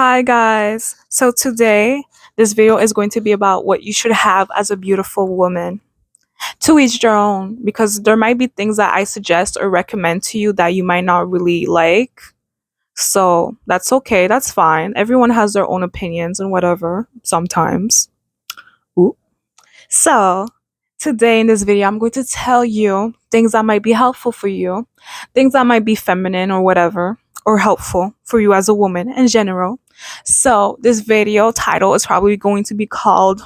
Hi guys. So today this video is going to be about what you should have as a beautiful woman. To each their own because there might be things that I suggest or recommend to you that you might not really like. So that's okay. That's fine. Everyone has their own opinions and whatever sometimes. Ooh. So today in this video I'm going to tell you things that might be helpful for you, things that might be feminine or whatever, or helpful for you as a woman in general. So this video title is probably going to be called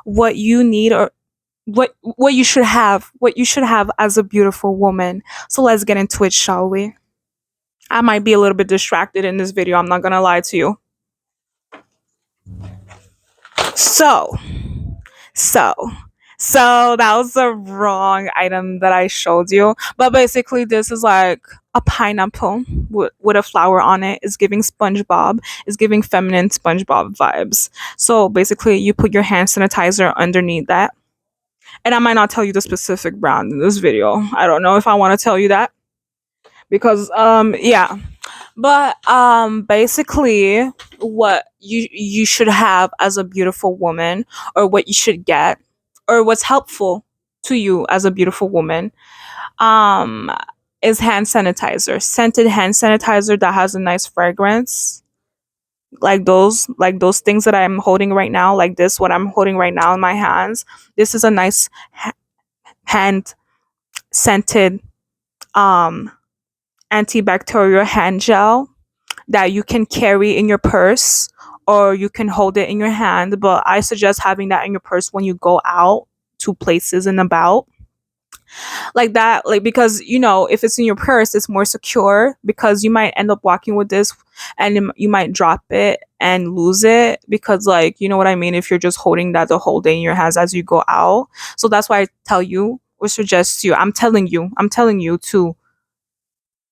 what you need or what you should have as a beautiful woman. So let's get into it, shall we? I might be a little bit distracted in this video, I'm not gonna lie to you. So So, so that was the wrong item that I showed you. But basically, this is like a pineapple with a flower on it. It's giving SpongeBob. It's giving feminine SpongeBob vibes. So basically, you put your hand sanitizer underneath that. And I might not tell you the specific brand in this video. I don't know if I want to tell you that because yeah. But basically what you should have as a beautiful woman, or what you should get, or what's helpful to you as a beautiful woman, um is hand sanitizer. Scented hand sanitizer that has a nice fragrance. Like those things that I'm holding right now, like this what I'm holding right now in my hands. This is a nice hand scented um antibacterial hand gel that you can carry in your purse, or you can hold it in your hand, but I suggest having that in your purse when you go out to places and about like that, like because if it's in your purse it's more secure, because you might end up walking with this and you might drop it and lose it, because like you know what I mean, if you're just holding that the whole day in your hands as you go out. So that's why I tell you or suggest you, I'm telling you to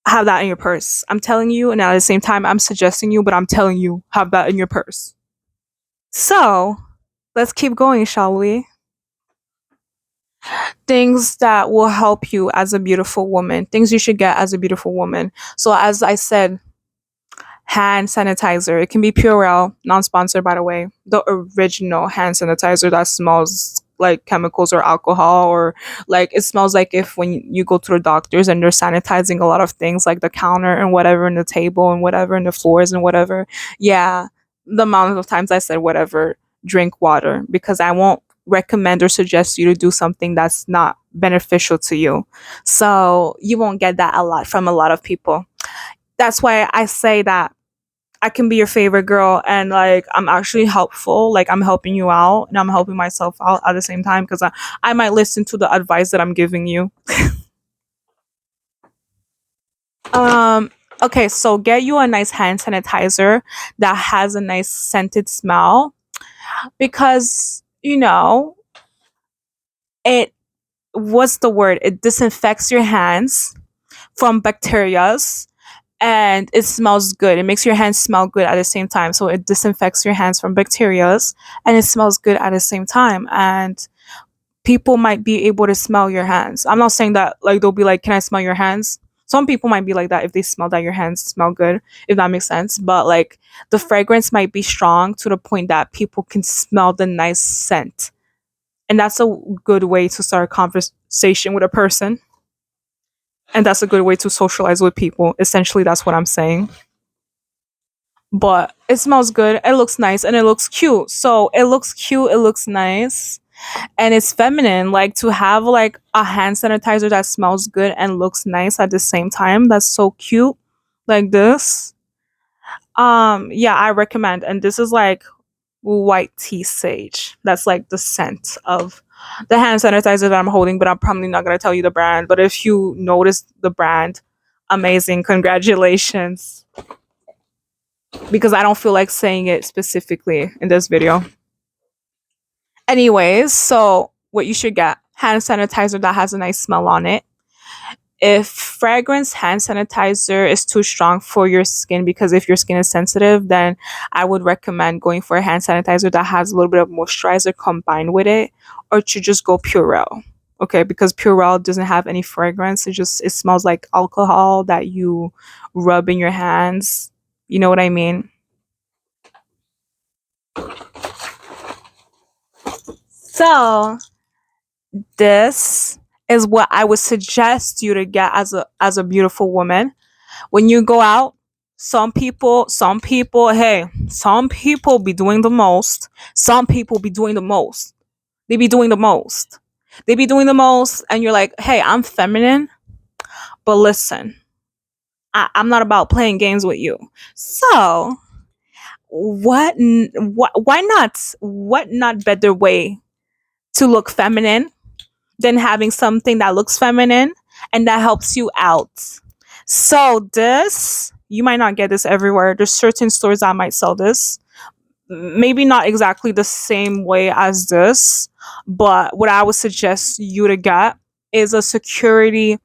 have that in your purse. I'm telling you, and at the same time, I'm suggesting you, but I'm telling you, have that in your purse. So, let's keep going, shall we? Things that will help you as a beautiful woman, things you should get as a beautiful woman. So, as I said, hand sanitizer. It can be Purell, non sponsored, by the way. The original hand sanitizer that smells like chemicals or alcohol, or like it smells like if when you go to the doctors and they're sanitizing a lot of things like the counter and whatever, and the table and whatever, and the floors and whatever. Yeah, the amount of times I said whatever, drink water, because I won't recommend or suggest you to do something that's not beneficial to you. So you won't get that a lot from a lot of people. That's why I say that I can be your favorite girl, and like I'm actually helpful. Like I'm helping you out and I'm helping myself out at the same time, because I might listen to the advice that I'm giving you. Um okay, so get you a nice hand sanitizer that has a nice scented smell, because it what's the word? It disinfects your hands from bacterias, and it smells good. It makes your hands smell good at the same time. So it disinfects your hands from bacterias, and it smells good at the same time. And people might be able to smell your hands. I'm not saying that like they'll be like, "Can I smell your hands?" Some people might be like that if they smell that your hands smell good, if that makes sense. But like the fragrance might be strong to the point that people can smell the nice scent. And that's a good way to start a conversation with a person. And that's a good way to socialize with people. Essentially, that's what I'm saying. But it smells good, it looks nice, and it looks cute. So it looks cute, it looks nice, and it's feminine. Like to have like a hand sanitizer that smells good and looks nice at the same time. That's so cute. Like this. Yeah, I recommend. And this is like white tea sage. That's like the scent of the hand sanitizer that I'm holding, but I'm probably not gonna tell you the brand. But if you notice the brand, amazing, congratulations, because I don't feel like saying it specifically in this video. Anyways, so what you should get, hand sanitizer that has a nice smell on it. If fragrance hand sanitizer is too strong for your skin, because if your skin is sensitive, then I would recommend going for a hand sanitizer that has a little bit of moisturizer combined with it, or to just go Purell. Okay, because Purell doesn't have any fragrance. It smells like alcohol that you rub in your hands. You know what I mean? So this is what I would suggest you to get as a beautiful woman when you go out. Some people be doing the most. Some people be doing the most. They be doing the most. They be doing the most, and you're like, hey, I'm feminine, but listen, I'm not about playing games with you. So why not? What not better way to look feminine than having something that looks feminine and that helps you out? So this, you might not get this everywhere. There's certain stores that might sell this. Maybe not exactly the same way as this, but what I would suggest you to get is a security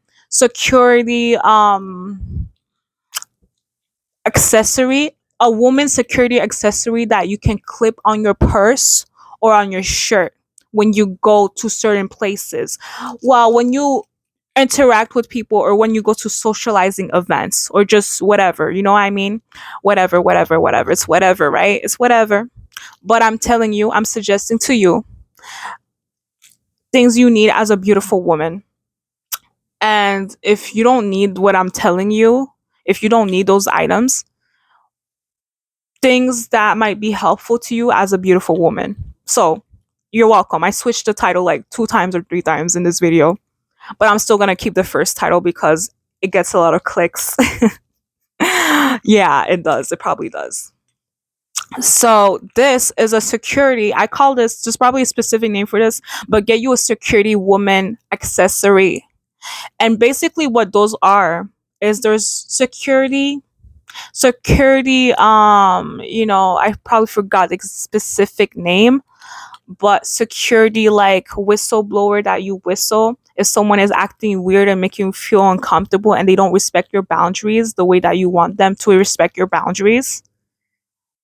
accessory, a woman's security accessory that you can clip on your purse or on your shirt when you go to certain places. Well, when you interact with people or when you go to socializing events or just whatever, you know what I mean? Whatever. It's whatever, right? It's whatever. But I'm telling you, I'm suggesting to you things you need as a beautiful woman. And if you don't need what I'm telling you, if you don't need those items, things that might be helpful to you as a beautiful woman. So, you're welcome. I switched the title like 2 times or 3 times in this video, but I'm still going to keep the first title because it gets a lot of clicks. Yeah, it does. It probably does. So, this is a security. I call this, just probably a specific name for this, but get you a security woman accessory. And basically, what those are is there's security, I probably forgot the specific name, but security like whistleblower that you whistle if someone is acting weird and making you feel uncomfortable and they don't respect your boundaries the way that you want them to respect your boundaries.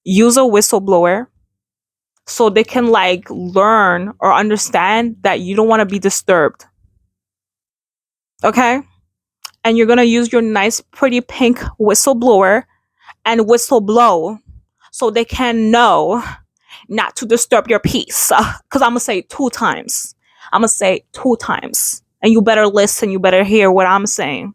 Use a whistleblower so they can like learn or understand that you don't want to be disturbed. Okay? And you're going to use your nice pretty pink whistleblower and whistle blow so they can know not to disturb your peace. Because I'm going to say 2 times. I'm going to say 2 times. And you better listen. You better hear what I'm saying.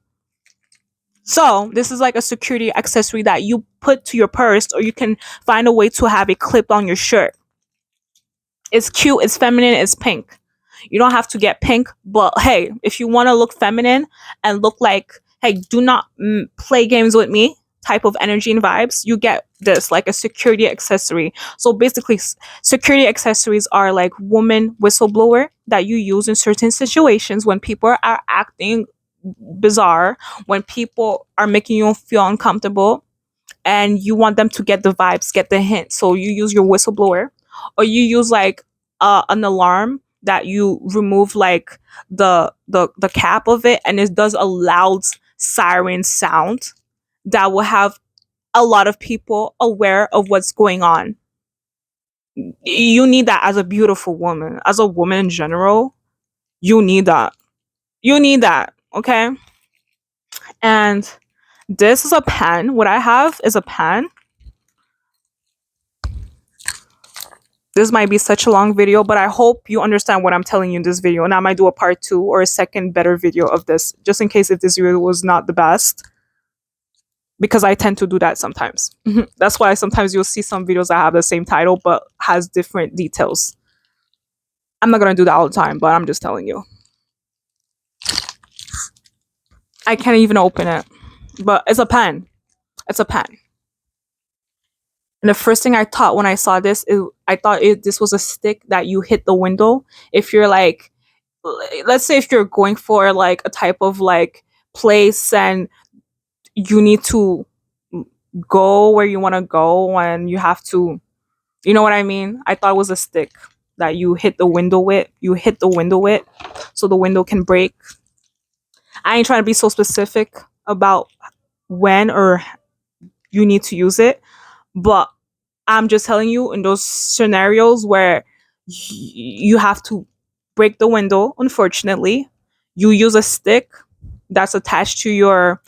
So, this is like a security accessory that you put to your purse, or you can find a way to have it clipped on your shirt. It's cute, it's feminine, it's pink. You don't have to get pink, but hey, if you want to look feminine and look like, hey, do not play games with me type of energy and vibes, you get this like a security accessory. So basically, security accessories are like woman whistleblower that you use in certain situations when people are acting bizarre, when people are making you feel uncomfortable and you want them to get the vibes, get the hint. So you use your whistleblower, or you use like an alarm that you remove like the cap of it, and it does a loud siren sound that will have a lot of people aware of what's going on. You need that as a beautiful woman, as a woman in general. You need that. You need that. Okay. And this is a pen. What I have is a pen. This might be such a long video, but I hope you understand what I'm telling you in this video. And I might do a part 2 or a second better video of this, just in case if this video was not the best. Because I tend to do that sometimes. That's why sometimes you'll see some videos that have the same title but has different details. I'm not going to do that all the time, but I'm just telling you. I can't even open it. But it's a pen. It's a pen. And the first thing I thought when I saw this is I thought this was a stick that you hit the window. If you're like, let's say if you're going for like a type of like place and you need to go where you want to go and you have to, you know what I mean? I thought it was a stick that you hit the window with. You hit the window with so the window can break. I ain't trying to be so specific about when or you need to use it, but I'm just telling you in those scenarios where you have to break the window, unfortunately, you use a stick that's attached to your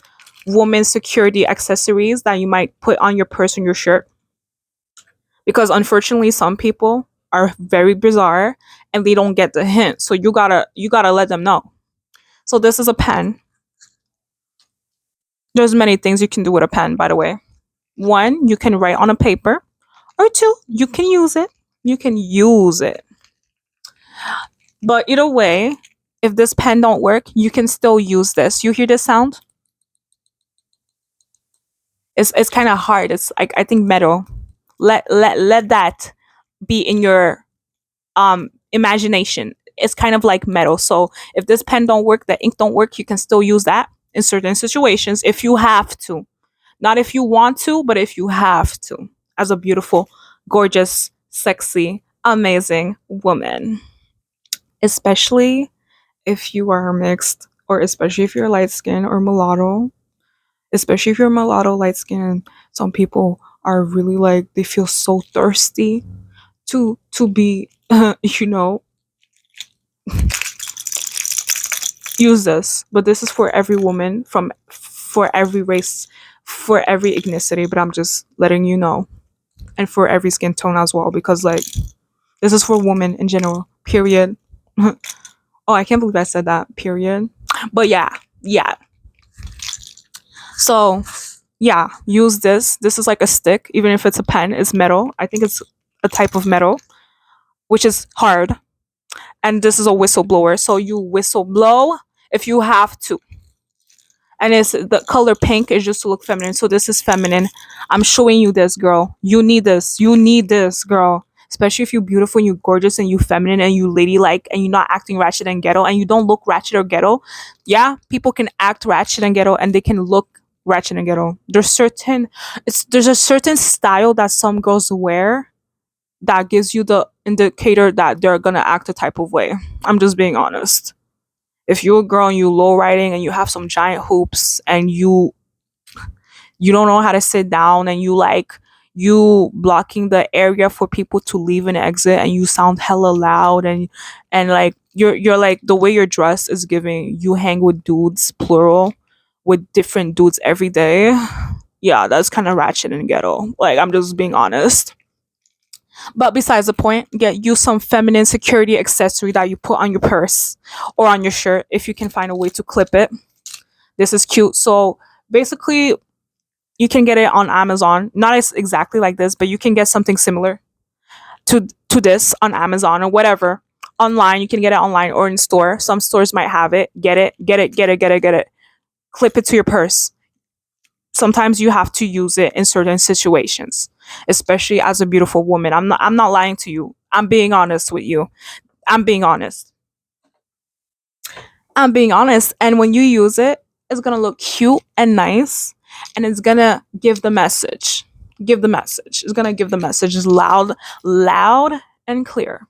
woman's security accessories that you might put on your purse and your shirt. Because unfortunately, some people are very bizarre and they don't get the hint. So you gotta let them know. So this is a pen. There's many things you can do with a pen, by the way. One, you can write on a paper, or two, you can use it. You can use it. But either way, if this pen don't work, you can still use this. You hear this sound? It's kind of hard. It's like, I think, metal. Let that be in your imagination. It's kind of like metal. So if this pen don't work, the ink don't work, you can still use that in certain situations if you have to. Not if you want to, but if you have to, as a beautiful, gorgeous, sexy, amazing woman. Especially if you are mixed, or especially if you're light skin or mulatto. Especially if you're mulatto, light skin, some people are really like, they feel so thirsty to be you know, use this. But this is for every woman, for every race, for every ethnicity, but I'm just letting you know. And for every skin tone as well, because like, this is for women in general, period. Oh, I can't believe I said that, period. But yeah, yeah. So yeah, use this. This is like a stick, even if it's a pen, it's metal. I think it's a type of metal, which is hard. And this is a whistleblower, so you whistle blow if you have to. And it's the color pink is just to look feminine. So this is feminine. I'm showing you this, girl. You need this. You need this, girl. Especially if you're beautiful and you're gorgeous and you feminine and you ladylike and you're not acting ratchet and ghetto and you don't look ratchet or ghetto. Yeah, people can act ratchet and ghetto and they can look ratchet and ghetto. There's a certain style that some girls wear that gives you the indicator that they're gonna act a type of way. I'm just being honest. If you're a girl and you low riding and you have some giant hoops and you don't know how to sit down and you blocking the area for people to leave and exit and you sound hella loud and like you're like, the way you're dressed is giving you hang with dudes, plural, with different dudes every day. Yeah, that's kind of ratchet and ghetto. Like, I'm just being honest. But besides the point, get you some feminine security accessory that you put on your purse or on your shirt if you can find a way to clip it. This is cute. So basically, you can get it on Amazon. Not as exactly like this, but you can get something similar to this on Amazon or whatever. Online, you can get it online or in store. Some stores might have it. Get it, get it, get it, get it, get it. Clip it to your purse. Sometimes you have to use it in certain situations, especially as a beautiful woman. I'm not lying to you. I'm being honest with you. I'm being honest. I'm being honest. And when you use it, it's gonna look cute and nice, and it's gonna give the message. Give the message. It's gonna give the message loud, loud and clear.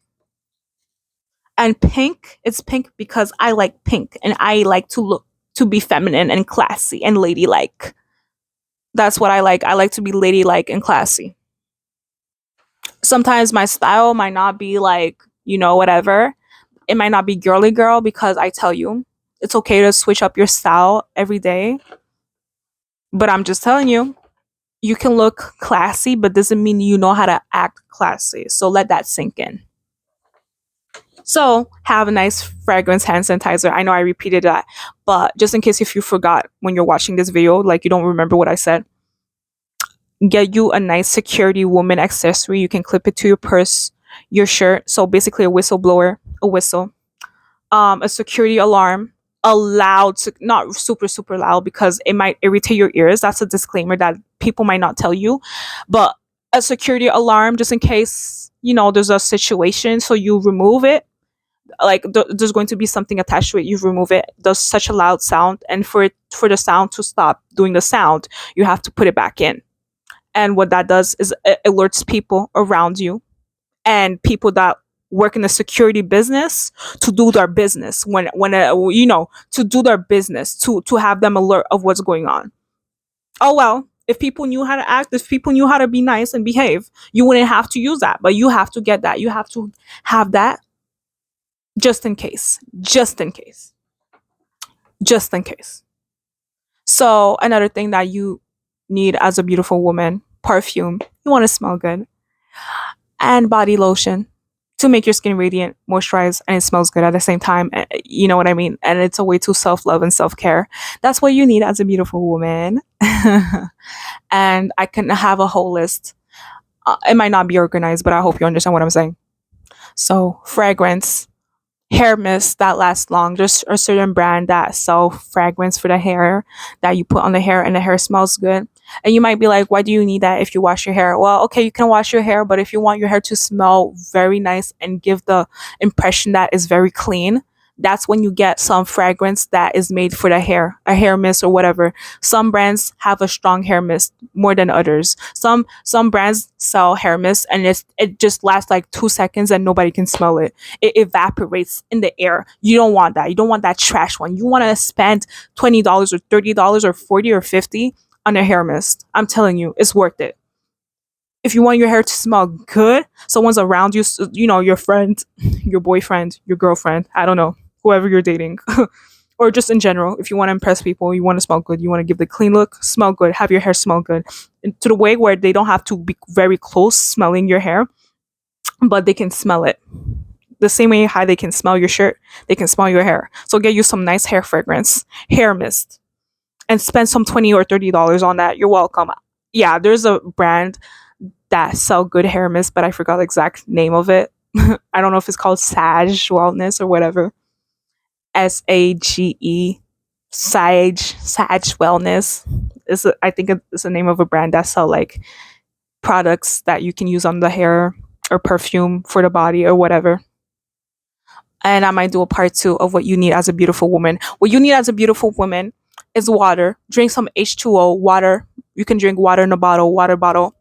And pink, it's pink because I like pink and I like to be feminine and classy and ladylike. That's what I like. I like to be ladylike and classy. Sometimes my style might not be like, whatever. It might not be girly girl, because I tell you, it's okay to switch up your style every day. But I'm just telling you, you can look classy, but doesn't mean you know how to act classy. So let that sink in. So have a nice fragrance hand sanitizer. I know I repeated that, but just in case if you forgot when you're watching this video, like you don't remember what I said, get you a nice security woman accessory. You can clip it to your purse, your shirt. So basically a whistleblower, a whistle, a security alarm, a loud, not super super loud because it might irritate your ears. That's a disclaimer that people might not tell you, but a security alarm just in case there's a situation. So you remove it, like there's going to be something attached to it. You remove it. Does such a loud sound, and for the sound to stop doing the sound, you have to put it back in. And what that does is it alerts people around you and people that work in the security business to do their business to do their business, to have them alert of what's going on. Oh well, if people knew how to act, if people knew how to be nice and behave, you wouldn't have to use that. But you have to get that. You have to have that just in case. Just in case. Just in case. So another thing that you need as a beautiful woman, perfume. You want to smell good. And body lotion. to make your skin radiant, moisturized, and it smells good at the same time. You know what I mean? And it's a way to self love and self care. That's what you need as a beautiful woman. And I can have a whole list. It might not be organized, but I hope you understand what I'm saying. So, fragrance, hair mist that lasts long. There's a certain brand that sell fragrance for the hair that you put on the hair and the hair smells good. And you might be like, why do you need that if you wash your hair? Well, okay, you can wash your hair, but if you want your hair to smell very nice and give the impression that is very clean, that's when you get some fragrance that is made for the hair, a hair mist or whatever. Some brands have a strong hair mist more than others. Some brands sell hair mist and it just lasts like 2 seconds and nobody can smell it. It evaporates in the air. You don't want that. You don't want that trash one. You want to spend $20 or $30 or 40 or 50 on a hair mist. I'm telling you, it's worth it. If you want your hair to smell good, someone's around you, your friend, your boyfriend, your girlfriend, I don't know, whoever you're dating, or just in general, if you want to impress people, you want to smell good, you want to give the clean look, smell good, have your hair smell good, and to the way where they don't have to be very close smelling your hair, but they can smell it. The same way how they can smell your shirt, they can smell your hair. So get you some nice hair fragrance, hair mist, and spend some 20 or $30 on that. You're welcome. Yeah, there's a brand that sell good hair mist, but I forgot the exact name of it. I don't know if it's called Sage Wellness or whatever. SAGE, Sage Wellness. I think it's the name of a brand that sell like products that you can use on the hair or perfume for the body or whatever. And I might do a part two of what you need as a beautiful woman. What you need as a beautiful woman is water. Drink some H2O water. You can drink water in a bottle, water bottle,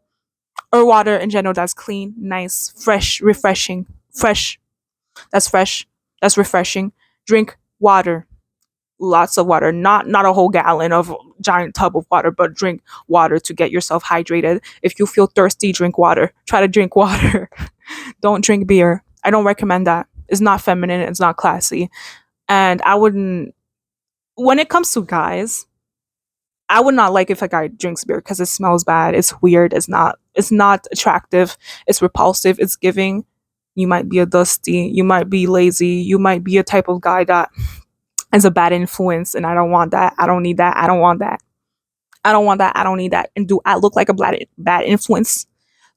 or water in general that's clean, nice, fresh, refreshing. Fresh. That's fresh. That's refreshing. Drink water. Lots of water. Not a whole gallon of giant tub of water, but drink water to get yourself hydrated. If you feel thirsty, drink water. Try to drink water. Don't drink beer. I don't recommend that. It's not feminine, it's not classy. And I wouldn't when it comes to guys, I would not like if a guy drinks beer because it smells bad. It's weird. It's not attractive. It's repulsive. It's giving. You might be a dusty. You might be lazy. You might be a type of guy that is a bad influence, and I don't want that. I don't need that. I don't want that. I don't want that. I don't need that. And do I look like a bad influence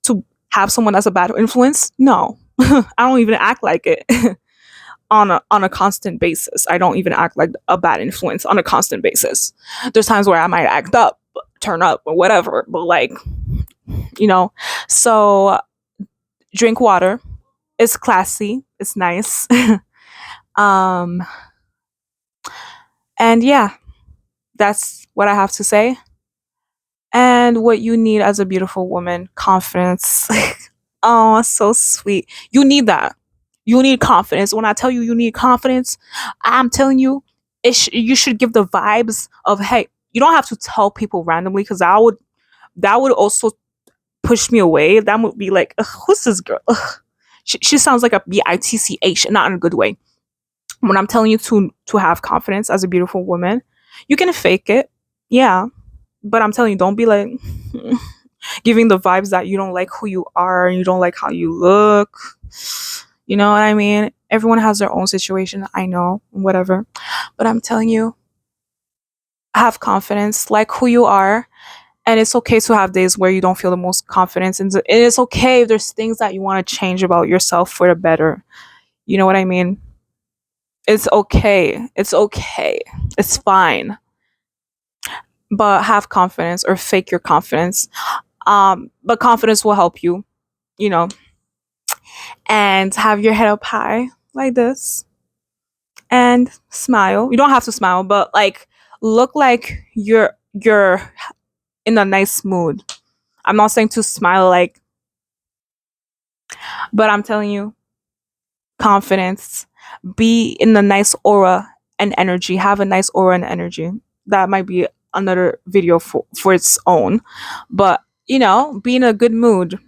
to have someone that's a bad influence? No, I don't even act like it. On a constant basis. I don't even act like a bad influence on a constant basis. There's times where I might act up, turn up, or whatever, but like, you know. So drink water. It's classy. It's nice. um, and yeah, that's what I have to say. And what you need as a beautiful woman, confidence. Oh, so sweet. You need that. You need confidence. When I tell you you need confidence, I'm telling you, you should give the vibes of hey. You don't have to tell people randomly because that would also push me away. That would be like, ugh, who's this girl? Ugh. She sounds like a bitch, not in a good way. When I'm telling you to have confidence as a beautiful woman, you can fake it, yeah, but I'm telling you, don't be like giving the vibes that you don't like who you are and you don't like how you look. You know what I mean? Everyone has their own situation. I know, whatever. But I'm telling you, have confidence, like who you are. And it's okay to have days where you don't feel the most confidence. And it is okay if there's things that you want to change about yourself for the better. You know what I mean? It's okay. It's okay. It's fine. But have confidence or fake your confidence. But confidence will help you, you know, and have your head up high like this and smile. You don't have to smile, but like look like you're in a nice mood. I'm not saying to smile like, but I'm telling you, confidence, be in a nice aura and energy, have a nice aura and energy. That might be another video for its own. But, be in a good mood,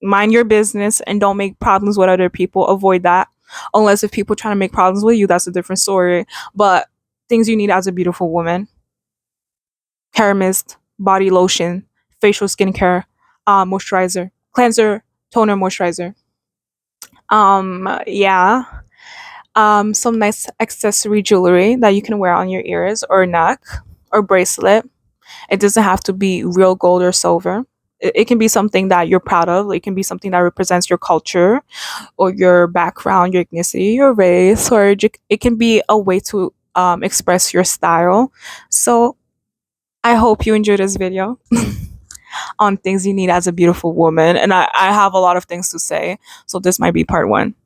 mind your business and don't make problems with other people. Avoid that. Unless if people trying to make problems with you, that's a different story. But things you need as a beautiful woman: hair mist, body lotion, facial skincare, moisturizer, cleanser, toner, moisturizer. Yeah. Some nice accessory jewelry that you can wear on your ears or neck or bracelet. It doesn't have to be real gold or silver. It can be something that you're proud of. It can be something that represents your culture or your background, your ethnicity, your race, or it can be a way to express your style. So I hope you enjoyed this video on things you need as a beautiful woman. And I have a lot of things to say. So this might be part one.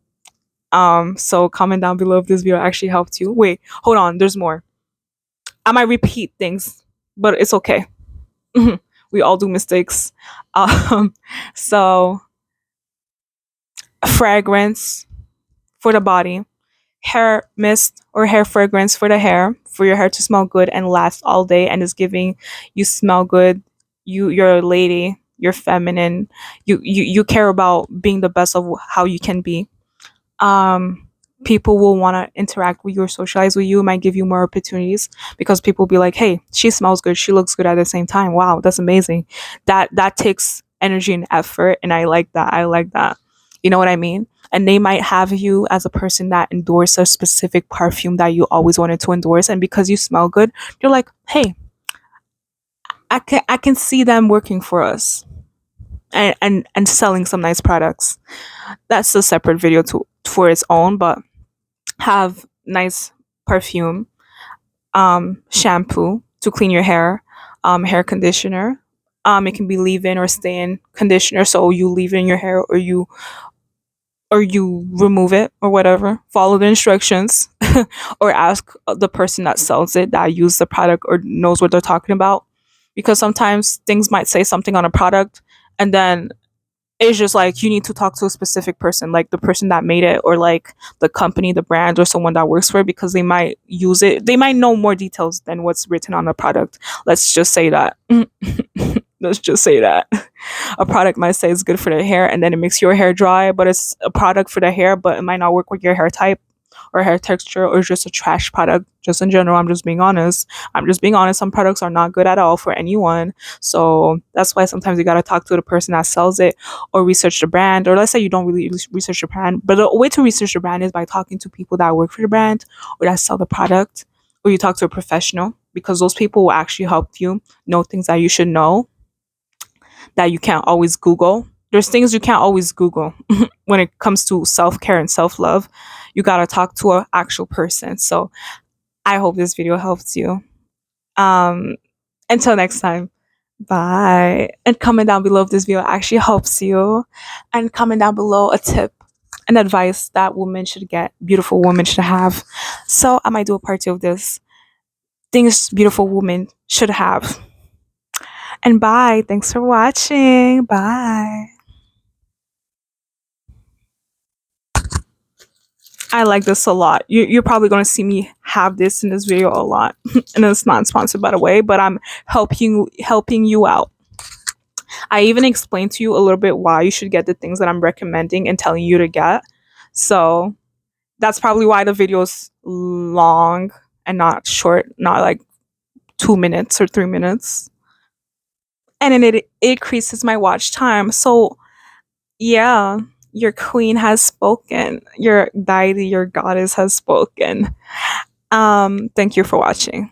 So comment down below if this video actually helped you. Wait, hold on, there's more. I might repeat things, but it's okay. We all do mistakes. Um, so fragrance for the body, hair mist or hair fragrance for the hair, for your hair to smell good and last all day and is giving you smell good. You're a lady, you're feminine. You care about being the best of how you can be. um People will want to interact with you or socialize with you. It might give you more opportunities because people will be like, hey, she smells good, she looks good at the same time. Wow, that's amazing. That takes energy and effort, and I like that. You know what I mean? And they might have you as a person that endorse a specific perfume that you always wanted to endorse, and because you smell good, you're like, hey, I can see them working for us and selling some nice products. That's a separate video to for its own, but have nice perfume, shampoo to clean your hair, hair conditioner. It can be leave-in or stay-in conditioner, so you leave in your hair or you remove it or whatever. Follow the instructions, or ask the person that sells it that used the product or knows what they're talking about, because sometimes things might say something on a product, and then it's just like you need to talk to a specific person, like the person that made it, or like the company, the brand, or someone that works for it, because they might use it. They might know more details than what's written on the product. Let's just say that. Let's just say that a product might say it's good for the hair, and then it makes your hair dry, but it's a product for the hair, but it might not work with your hair type or hair texture, or just a trash product. Just in general, I'm just being honest. I'm just being honest. Some products are not good at all for anyone. So that's why sometimes you got to talk to the person that sells it, or research the brand. Or let's say you don't really research the brand, but the way to research the brand is by talking to people that work for the brand or that sell the product, or you talk to a professional, because those people will actually help you know things that you should know that you can't always Google. There's things you can't always Google when it comes to self care and self love. You gotta talk to an actual person. So I hope this video helps you. Um, until next time, bye. And comment down below if this video actually helps you. And comment down below a tip and advice that women should get, beautiful women should have. So I might do a part two of this. Things beautiful women should have. And bye. Thanks for watching. Bye. I like this a lot. You're probably going to see me have this in this video a lot. And it's not sponsored, by the way, but I'm helping you out. I even explained to you a little bit why you should get the things that I'm recommending and telling you to get. So that's probably why the video is long and not short, not like 2 minutes or 3 minutes. And then it increases my watch time. So yeah, your queen has spoken. Your deity, your goddess has spoken. Thank you for watching.